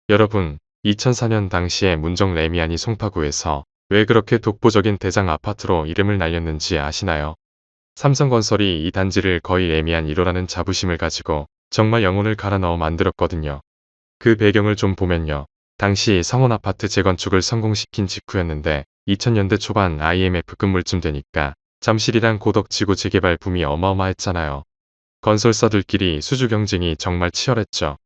여러분, 2004년 당시에 문정 레미안이 송파구에서 왜 그렇게 독보적인 대장 아파트로 이름을 날렸는지 아시나요? 삼성건설이 이 단지를 거의 레미안 1호라는 자부심을 가지고 정말 영혼을 갈아 넣어 만들었거든요. 그 배경을 좀 보면요. 당시 성원아파트 재건축을 성공시킨 직후였는데 2000년대 초반 IMF 급물쯤 되니까 잠실이랑 고덕지구 재개발 붐이 어마어마했잖아요. 건설사들끼리 수주 경쟁이 정말 치열했죠.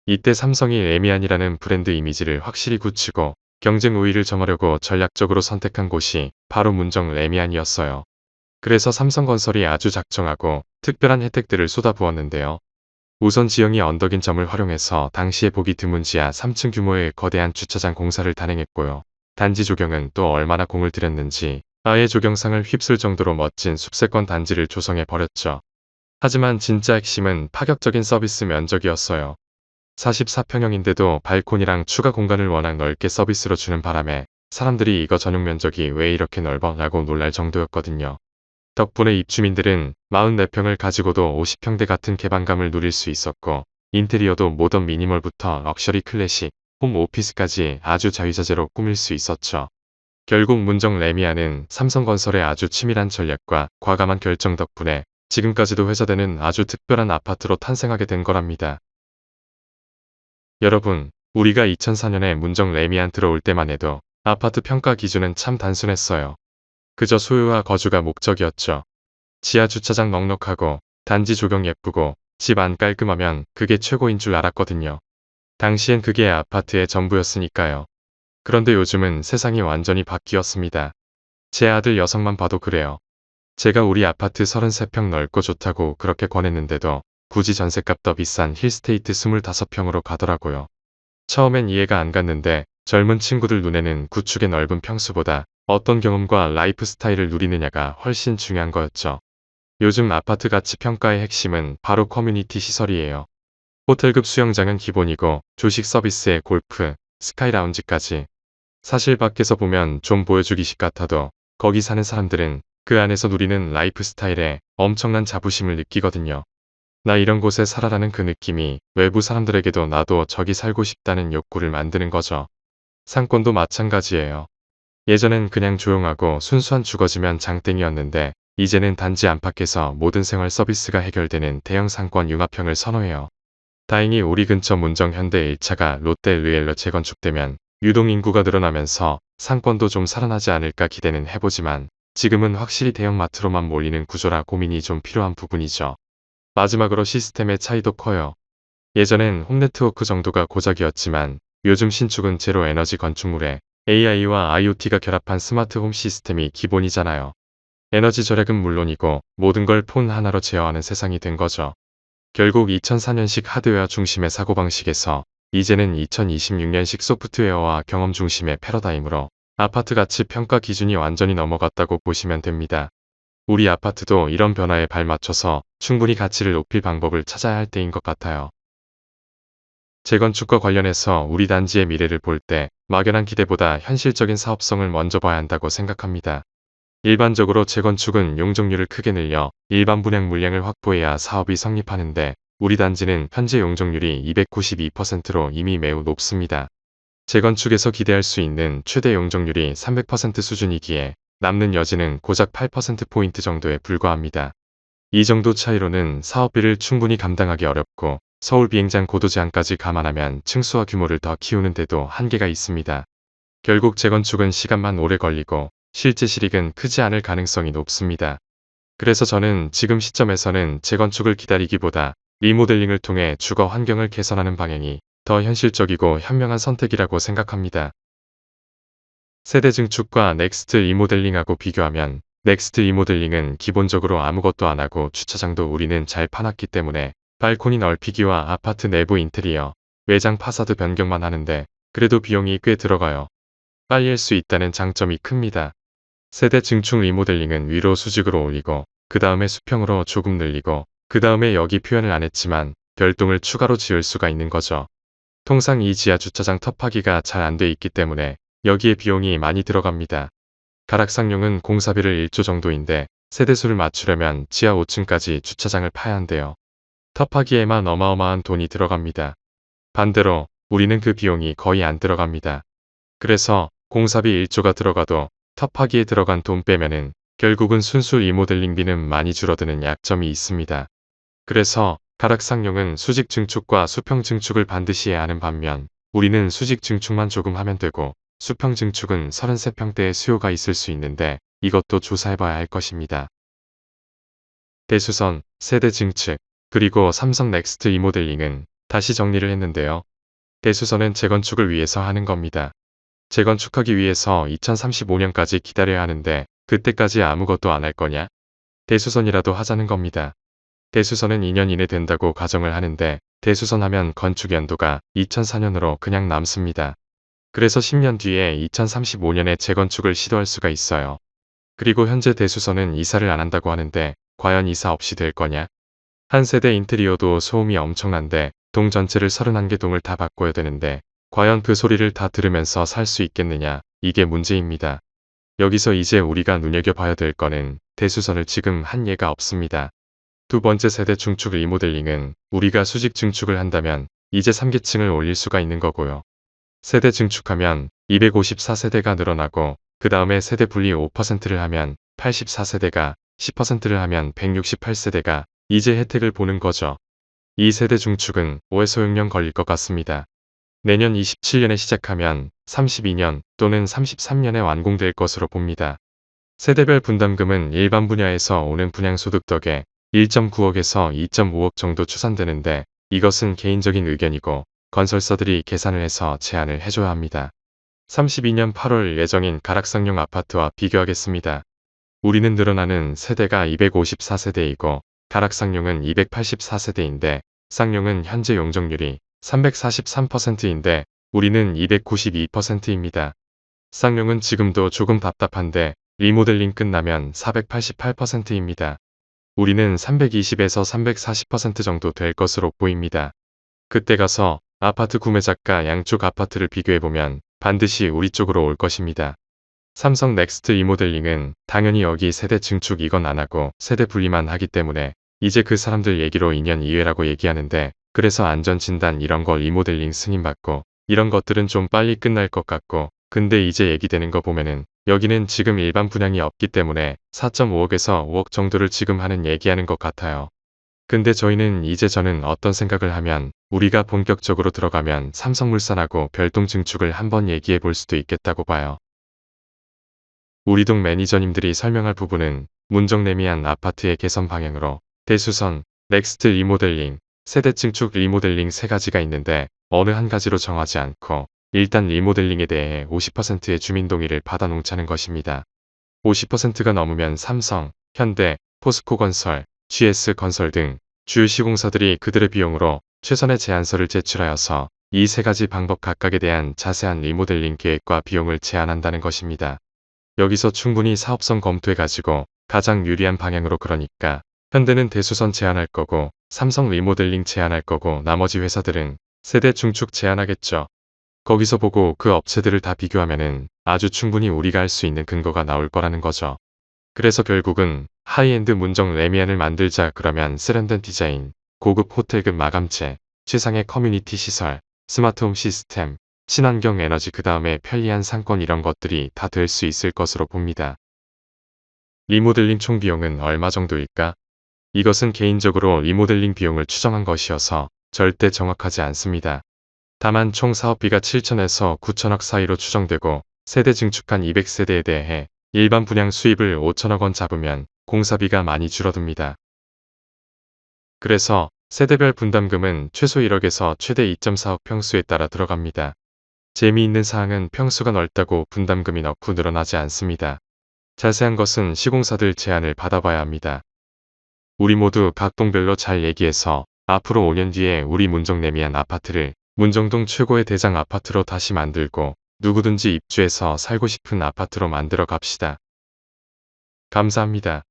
이때 삼성이 레미안이라는 브랜드 이미지를 확실히 굳히고 경쟁 우위를 점하려고 전략적으로 선택한 곳이 바로 문정 레미안이었어요. 그래서 삼성건설이 아주 작정하고 특별한 혜택들을 쏟아부었는데요. 우선 지형이 언덕인 점을 활용해서 당시에 보기 드문 지하 3층 규모의 거대한 주차장 공사를 단행했고요. 단지 조경은 또 얼마나 공을 들였는지 아예 조경상을 휩쓸 정도로 멋진 숲세권 단지를 조성해 버렸죠. 하지만 진짜 핵심은 파격적인 서비스 면적이었어요. 44평형인데도 발코니랑 추가 공간을 워낙 넓게 서비스로 주는 바람에 사람들이 이거 전용 면적이 왜 이렇게 넓어? 라고 놀랄 정도였거든요. 덕분에 입주민들은 44평을 가지고도 50평대 같은 개방감을 누릴 수 있었고 인테리어도 모던 미니멀부터 럭셔리 클래식, 홈 오피스까지 아주 자유자재로 꾸밀 수 있었죠. 결국 문정 레미안은 삼성건설의 아주 치밀한 전략과 과감한 결정 덕분에 지금까지도 회자되는 아주 특별한 아파트로 탄생하게 된 거랍니다. 여러분, 우리가 2004년에 문정 레미안 들어올 때만 해도 아파트 평가 기준은 참 단순했어요. 그저 소유와 거주가 목적이었죠. 지하 주차장 넉넉하고 단지 조경 예쁘고 집 안 깔끔하면 그게 최고인 줄 알았거든요. 당시엔 그게 아파트의 전부였으니까요. 그런데 요즘은 세상이 완전히 바뀌었습니다. 제 아들 여성만 봐도 그래요. 제가 우리 아파트 33평 넓고 좋다고 그렇게 권했는데도 굳이 전셋값 더 비싼 힐스테이트 25평으로 가더라고요. 처음엔 이해가 안 갔는데 젊은 친구들 눈에는 구축의 넓은 평수보다 어떤 경험과 라이프 스타일을 누리느냐가 훨씬 중요한 거였죠. 요즘 아파트 가치 평가의 핵심은 바로 커뮤니티 시설이에요. 호텔급 수영장은 기본이고 조식 서비스에 골프, 스카이 라운지까지. 사실 밖에서 보면 좀 보여주기식 같아도 거기 사는 사람들은 그 안에서 누리는 라이프 스타일에 엄청난 자부심을 느끼거든요. 나 이런 곳에 살아라는 그 느낌이 외부 사람들에게도 나도 저기 살고 싶다는 욕구를 만드는 거죠. 상권도 마찬가지예요. 예전엔 그냥 조용하고 순수한 주거지면 장땡이었는데 이제는 단지 안팎에서 모든 생활 서비스가 해결되는 대형 상권 융합형을 선호해요. 다행히 우리 근처 문정 현대 1차가 롯데 르엘로 재건축되면 유동인구가 늘어나면서 상권도 좀 살아나지 않을까 기대는 해보지만 지금은 확실히 대형마트로만 몰리는 구조라 고민이 좀 필요한 부분이죠. 마지막으로 시스템의 차이도 커요. 예전엔 홈네트워크 정도가 고작이었지만 요즘 신축은 제로 에너지 건축물에 AI와 IoT가 결합한 스마트 홈 시스템이 기본이잖아요. 에너지 절약은 물론이고 모든 걸 폰 하나로 제어하는 세상이 된 거죠. 결국 2004년식 하드웨어 중심의 사고방식에서 이제는 2026년식 소프트웨어와 경험 중심의 패러다임으로 아파트 가치 평가 기준이 완전히 넘어갔다고 보시면 됩니다. 우리 아파트도 이런 변화에 발맞춰서 충분히 가치를 높일 방법을 찾아야 할 때인 것 같아요. 재건축과 관련해서 우리 단지의 미래를 볼 때 막연한 기대보다 현실적인 사업성을 먼저 봐야 한다고 생각합니다. 일반적으로 재건축은 용적률을 크게 늘려 일반 분양 물량을 확보해야 사업이 성립하는데 우리 단지는 현재 용적률이 292%로 이미 매우 높습니다. 재건축에서 기대할 수 있는 최대 용적률이 300% 수준이기에 남는 여지는 고작 8%포인트 정도에 불과합니다. 이 정도 차이로는 사업비를 충분히 감당하기 어렵고 서울 비행장 고도 제한까지 감안하면 층수와 규모를 더 키우는데도 한계가 있습니다. 결국 재건축은 시간만 오래 걸리고 실제 실익은 크지 않을 가능성이 높습니다. 그래서 저는 지금 시점에서는 재건축을 기다리기보다 리모델링을 통해 주거 환경을 개선하는 방향이 더 현실적이고 현명한 선택이라고 생각합니다. 세대 증축과 넥스트 리모델링하고 비교하면 넥스트 리모델링은 기본적으로 아무것도 안 하고 주차장도 우리는 잘 파놨기 때문에 발코니 넓히기와 아파트 내부 인테리어, 외장 파사드 변경만 하는데 그래도 비용이 꽤 들어가요. 빨리 할 수 있다는 장점이 큽니다. 세대 증축 리모델링은 위로 수직으로 올리고 그 다음에 수평으로 조금 늘리고 그 다음에 여기 표현을 안 했지만 별동을 추가로 지을 수가 있는 거죠. 통상 이 지하 주차장 텃하기가 잘 안 돼 있기 때문에 여기에 비용이 많이 들어갑니다. 가락상용은 공사비를 1조 정도인데 세대수를 맞추려면 지하 5층까지 주차장을 파야 한대요. 텃하기에만 어마어마한 돈이 들어갑니다. 반대로 우리는 그 비용이 거의 안 들어갑니다. 그래서 공사비 1조가 들어가도 텃하기에 들어간 돈 빼면은 결국은 순수 리모델링비는 많이 줄어드는 약점이 있습니다. 그래서 가락상용은 수직 증축과 수평 증축을 반드시 해야 하는 반면 우리는 수직 증축만 조금 하면 되고 수평 증축은 33평대의 수요가 있을 수 있는데 이것도 조사해봐야 할 것입니다. 대수선, 세대 증축, 그리고 삼성 넥스트 리모델링은 다시 정리를 했는데요. 대수선은 재건축을 위해서 하는 겁니다. 재건축하기 위해서 2035년까지 기다려야 하는데 그때까지 아무것도 안 할 거냐? 대수선이라도 하자는 겁니다. 대수선은 2년 이내 된다고 가정을 하는데 대수선 하면 건축 연도가 2004년으로 그냥 남습니다. 그래서 10년 뒤에 2035년에 재건축을 시도할 수가 있어요. 그리고 현재 대수선은 이사를 안 한다고 하는데 과연 이사 없이 될 거냐? 한 세대 인테리어도 소음이 엄청난데 동 전체를 31개 동을 다 바꿔야 되는데 과연 그 소리를 다 들으면서 살 수 있겠느냐? 이게 문제입니다. 여기서 이제 우리가 눈여겨봐야 될 거는 대수선을 지금 한 예가 없습니다. 두 번째 세대 중축 리모델링은 우리가 수직 증축을 한다면 이제 3계층을 올릴 수가 있는 거고요. 세대 증축하면 254세대가 늘어나고 그 다음에 세대 분리 5%를 하면 84세대가 10%를 하면 168세대가 이제 혜택을 보는 거죠. 이 세대 중축은 5에서 6년 걸릴 것 같습니다. 내년 27년에 시작하면 32년 또는 33년에 완공될 것으로 봅니다. 세대별 분담금은 일반 분야에서 오는 분양소득 덕에 1.9억에서 2.5억 정도 추산되는데 이것은 개인적인 의견이고 건설사들이 계산을 해서 제안을 해줘야 합니다. 32년 8월 예정인 가락상용 아파트와 비교하겠습니다. 우리는 늘어나는 세대가 254세대이고 가락상용은 284세대인데 쌍용은 현재 용적률이 343%인데 우리는 292%입니다. 쌍용은 지금도 조금 답답한데 리모델링 끝나면 488%입니다. 우리는 320에서 340% 정도 될 것으로 보입니다. 그때 가서 아파트 구매자가 양쪽 아파트를 비교해보면 반드시 우리 쪽으로 올 것입니다. 삼성 넥스트 리모델링은 당연히 여기 세대 증축 이건 안 하고 세대 분리만 하기 때문에 이제 그 사람들 얘기로 2년 이외라고 얘기하는데 그래서 안전진단 이런 거 리모델링 승인받고 이런 것들은 좀 빨리 끝날 것 같고 근데 이제 얘기되는 거 보면은 여기는 지금 일반 분양이 없기 때문에 4.5억에서 5억 정도를 지금 하는 얘기하는 것 같아요. 근데 저는 어떤 생각을 하면 우리가 본격적으로 들어가면 삼성물산하고 별동 증축을 한번 얘기해 볼 수도 있겠다고 봐요. 우리 동 매니저님들이 설명할 부분은 문정레미안 아파트의 개선 방향으로 대수선, 넥스트 리모델링, 세대 증축 리모델링 세 가지가 있는데 어느 한 가지로 정하지 않고 일단 리모델링에 대해 50%의 주민 동의를 받아 놓자는 것입니다. 50%가 넘으면 삼성, 현대, 포스코건설, GS건설 등 주요 시공사들이 그들의 비용으로 최선의 제안서를 제출하여서 이 세 가지 방법 각각에 대한 자세한 리모델링 계획과 비용을 제안한다는 것입니다. 여기서 충분히 사업성 검토해가지고 가장 유리한 방향으로 그러니까 현대는 대수선 제안할 거고 삼성 리모델링 제안할 거고 나머지 회사들은 세대 중축 제안하겠죠. 거기서 보고 그 업체들을 다 비교하면은 아주 충분히 우리가 할 수 있는 근거가 나올 거라는 거죠. 그래서 결국은 하이엔드 문정 레미안을 만들자 그러면 세련된 디자인, 고급 호텔급 마감재, 최상의 커뮤니티 시설, 스마트홈 시스템, 친환경 에너지 그 다음에 편리한 상권 이런 것들이 다 될 수 있을 것으로 봅니다. 리모델링 총 비용은 얼마 정도일까? 이것은 개인적으로 리모델링 비용을 추정한 것이어서 절대 정확하지 않습니다. 다만 총 사업비가 7천에서 9천억 사이로 추정되고 세대 증축한 200세대에 대해 일반 분양 수입을 5천억 원 잡으면 공사비가 많이 줄어듭니다. 그래서 세대별 분담금은 최소 1억에서 최대 2.4억 평수에 따라 들어갑니다. 재미있는 사항은 평수가 넓다고 분담금이 넣고 늘어나지 않습니다. 자세한 것은 시공사들 제안을 받아봐야 합니다. 우리 모두 각 동별로 잘 얘기해서 앞으로 5년 뒤에 우리 문정레미안 아파트를 문정동 최고의 대장 아파트로 다시 만들고 누구든지 입주해서 살고 싶은 아파트로 만들어 갑시다. 감사합니다.